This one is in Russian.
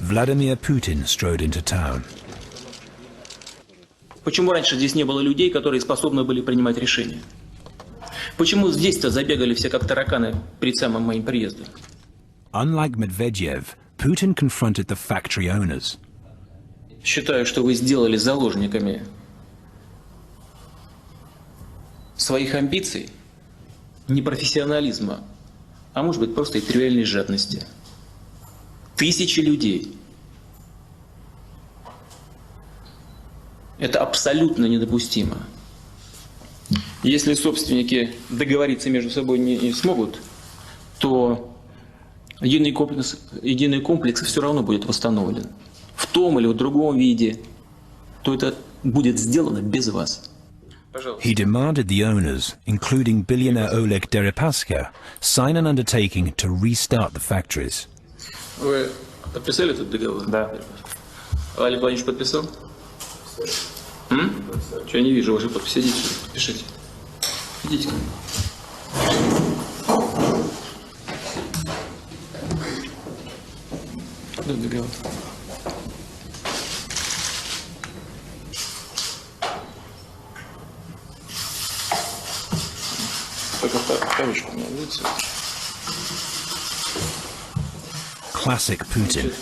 Vladimir Putin strode into town. Почему раньше здесь не было людей, которые способны были принимать решения? Почему здесь-то забегали все как тараканы перед самым моим приездом? Unlike Medvedev, Putin confronted the factory owners. Считаю, что вы сделали заложниками своих амбиций, непрофессионализма, а может быть просто и тривиальной жадности. Тысячи людей. Это абсолютно недопустимо. Если собственники договориться между собой не смогут, то единый комплекс все равно будет восстановлен. В том или в другом виде, то это будет сделано без вас. He demanded the owners, including billionaire Oleg Deripaska, sign an undertaking to restart the factories. Вы подписали этот договор? Да. Олег Владимирович подписал? Что я не вижу вашей подписи? Идите сюда, подпишите. Идите ко мне. Да, договор. Только вторичку у меня, видите? Classic Putin.